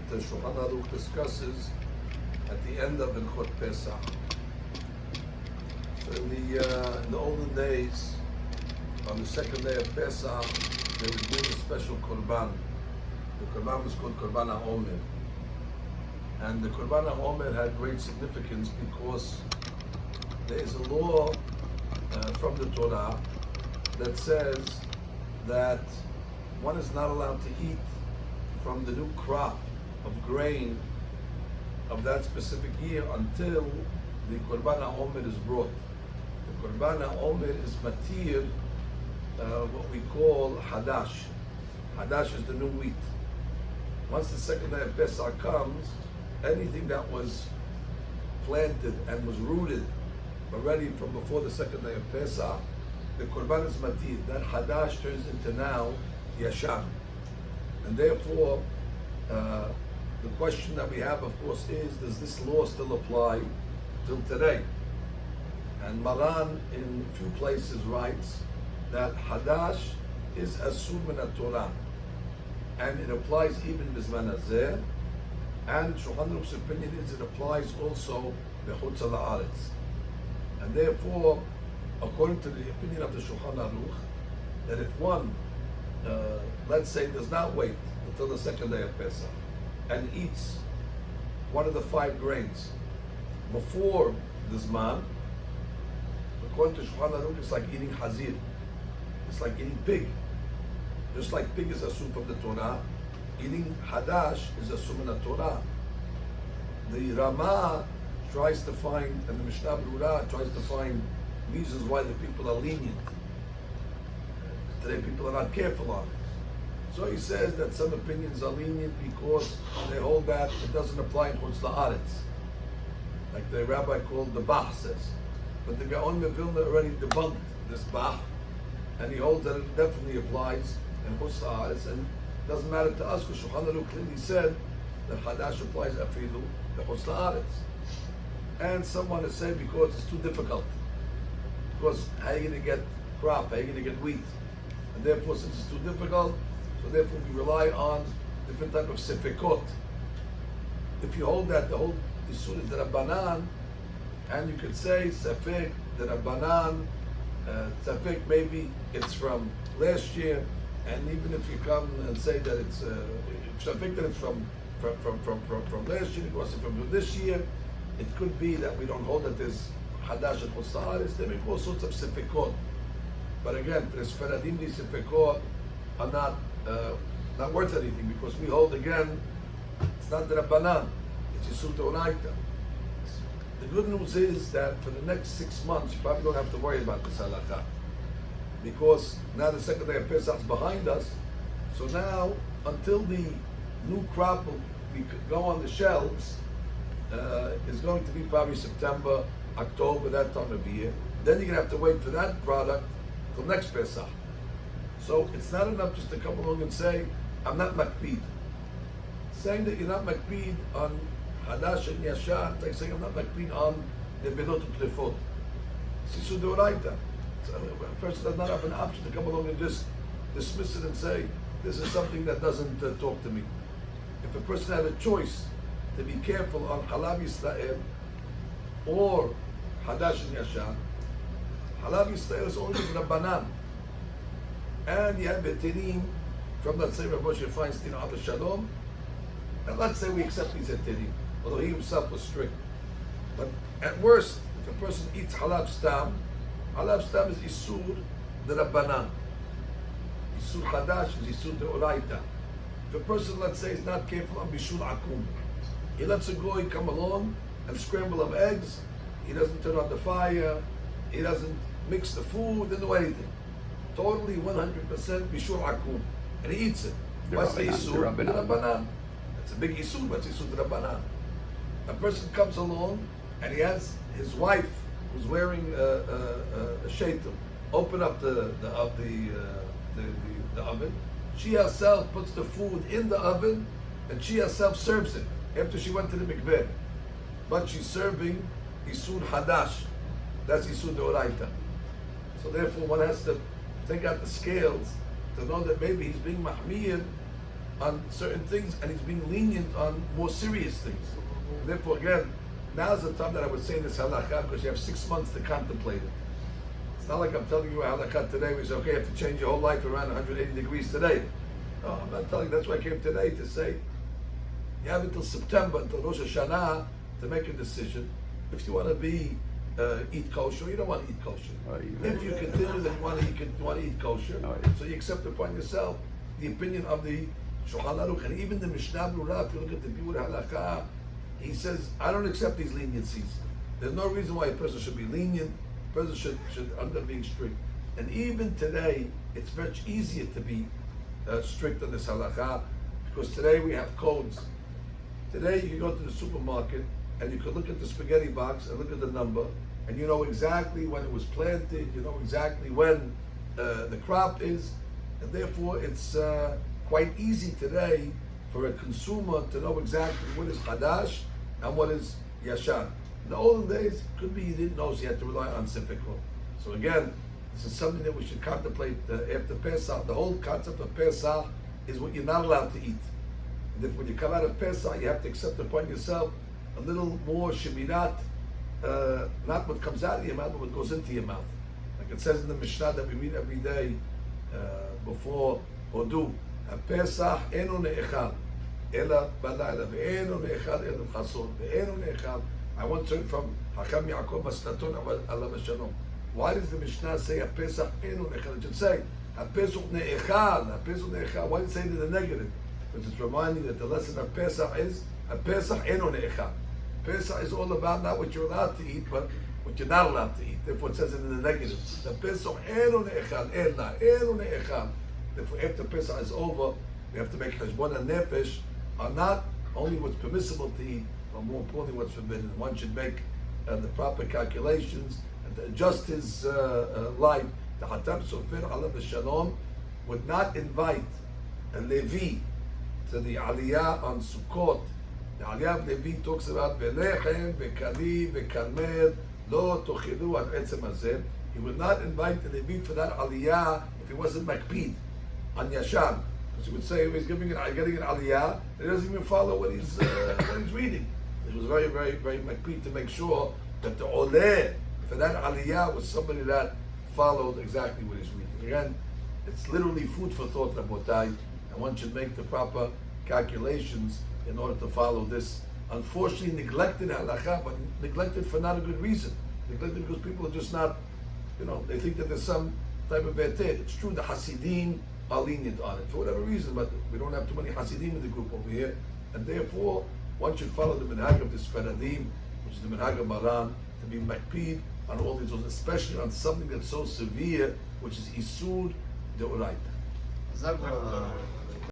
the Shulchan Aruch discusses at the end of Hilchot Pesach. So in the olden days, on the second day of Pesach, they would bring a special korban. The korban was called Korban HaOmer. And the Korban HaOmer had great significance because there is a law from the Torah that says that one is not allowed to eat from the new crop of grain of that specific year until the Korban HaOmer is brought. The Korban HaOmer is matir, what we call Hadash. Hadash is the new wheat. Once the second day of Pesach comes, anything that was planted and was rooted already from before the second day of Pesach, the Korban is matir. That Hadash turns into now Yashan. And therefore, the question that we have, of course, is, does this law still apply till today? And Maran, in a few places, writes that Hadash is Asur min Torah, and it applies even Bizman Hazeh, and Shulchan Aruch's opinion is it applies also Bechutz Ha'aretz. And therefore, according to the opinion of the Shulchan Aruch, that if one, let's say, does not wait until the second day of Pesach and eats one of the 5 grains before the Zman, according to Shulchan Aruch, it's like eating hazir. It's like eating pig. Just like pig is a soup of the Torah, eating Hadash is a soup of the Torah. The Ramah tries to find, and the Mishnah Berurah tries to find reasons why the people are lenient. Today people are not careful on it. So he says that some opinions are lenient because they hold that it doesn't apply in Chutz La'aretz, like the rabbi called the Bach says. But the Gaon Mevilna already debunked this Bach, and he holds that it definitely applies in Chutz La'aretz, and it doesn't matter to us because Shulchan Aruch clearly said that Chadash applies afilu in Chutz La'aretz. And someone is saying because it's too difficult, because how are you going to get crop, how are you going to get wheat? And therefore, since it's too difficult, so therefore we rely on different type of sefekot. If you hold that, the whole Isur is the Rabbanan, and you could say sefek, the Rabbanan, sefek maybe it's from last year, and even if you come and say that it's sefek that it's from last year, because it's from this year, it could be that we don't hold that there's Hadash and Chutz La'aretz. They make all sorts of sefekot. But again, for the Sfaradim, these sefekot are not worth anything, because we hold again, it's not the Rabbanan, it's Yisur Deoraita. The good news is that for the next 6 months, you probably don't have to worry about this halakha, because now the second day of Pesach is behind us. So now, until the new crop will go on the shelves, is going to be probably September, October, that time of year. Then you're going to have to wait for that product till next Pesach. So it's not enough just to come along and say, I'm not makpid. Saying that you're not makpid on Hadash and Yashan, it's like saying I'm not makpid on the Benot U'Trefot. It's Yisur Deoraita. So a person does not have an option to come along and just dismiss it and say, this is something that doesn't talk to me. If a person had a choice to be careful on Halav Yisrael or Hadash and Yashan, Halav Yisrael is only with Rabbanan. And you have Betirim from, let's say, Rabbi Moshe Feinstein on the Shalom. And let's say we accept these Betirim, although he himself was strict. But at worst, if a person eats Halab Stam is Isur the Rabbanan. Isur Chadash is Isur Deoraita. If a person, let's say, is not careful on Bishul Akum, he lets a goy come along and scramble up eggs, he doesn't turn on the fire, he doesn't mix the food, doesn't do anything. Totally 100% Bishul Akum. And he eats it. What's the Isur? The Rabbanan. It's a big Isur, but it's Isur the Rabbanan. A person comes along and he has his wife who's wearing a shaitim open up the oven. She herself puts the food in the oven and she herself serves it after she went to the mikveh. But she's serving Isur Hadash. That's Isur Deoraita. So therefore one has to take out the scales to know that maybe he's being mahmir on certain things, and he's being lenient on more serious things. Therefore, again, now's the time that I would say this halakha, because you have 6 months to contemplate it. It's not like I'm telling you a halakha today, we say, okay, you have to change your whole life around 180 degrees today. No, I'm not telling you. That's why I came today to say, you have until September, until Rosh Hashanah, to make a decision. If you want to eat kosher, you don't want to eat kosher. If you continue, then you want to eat kosher. So you accept upon yourself the opinion of the Shulchan Aruch, and even the Mishnah Berurah. If you look at the Biur Halakha, he says, I don't accept these leniencies. There's no reason why a person should be lenient. A person should end up being strict. And even today, it's much easier to be strict on this halakha, because today we have codes. Today you can go to the supermarket and you can look at the spaghetti box and look at the number, and you know exactly when it was planted, you know exactly when the crop is, and therefore it's quite easy today for a consumer to know exactly what is Hadash and what is Yashan. In the olden days, could be you didn't know, so you had to rely on Sifikro. So again, this is something that we should contemplate after Pesach. The whole concept of Pesach is what you're not allowed to eat. And if when you come out of Pesach, you have to accept upon yourself a little more shemirat, not what comes out of your mouth, but what goes into your mouth. Like it says in the Mishnah that we read every day before Odu, Pesach enu ne'echal, ela balayla, ve'enu ne'echal ela chason, ve'enu ne'echal. I once heard from Hakam Yaakov Masnaton Alav Shalom. Why does the Mishnah say Pesach enu ne'echal? It should say Pesach ne'echal, Pesach ne'echal. Why does it say the negative? Because it's reminding that the lesson of Pesach is Pesach enu ne'echal. Pesach is all about not what you're allowed to eat, but what you're not allowed to eat. Therefore, it says it in the negative. The Pesach enu ne'echal, enu ne'echal. Therefore, after Pesach is over, we have to make cheshbon and nefesh on not only what's permissible to eat, but more importantly, what's forbidden. One should make the proper calculations and to adjust his life. The Hatam Sofer Alav Shalom would not invite a Levi to the Aliyah on Sukkot. The Aliyah of Levi talks about Velechem, Vekali, Vekalmer, Lo Tochilu al Etzem Hazeh. He would not invite the Levi for that Aliyah if he wasn't makpid on Yashan. Because he would say if he's getting an Aliyah, he doesn't even follow what he's reading. It was very, very, very makpid to make sure that the Oleh for that Aliyah was somebody that followed exactly what he's reading. Again, it's literally food for thought, Rabotai, and one should make the proper calculations in order to follow this unfortunately neglected halakha, but neglected for not a good reason. Neglected because people are just not, they think that there's some type of better. It's true the Hasidim are lenient on it for whatever reason, but we don't have too many Hasidim in the group over here, and therefore one should follow the minhag of the Sfaradim, which is the minhag of Maran, to be makpid on all these, especially on something that's so severe, which is Isur Deoraita.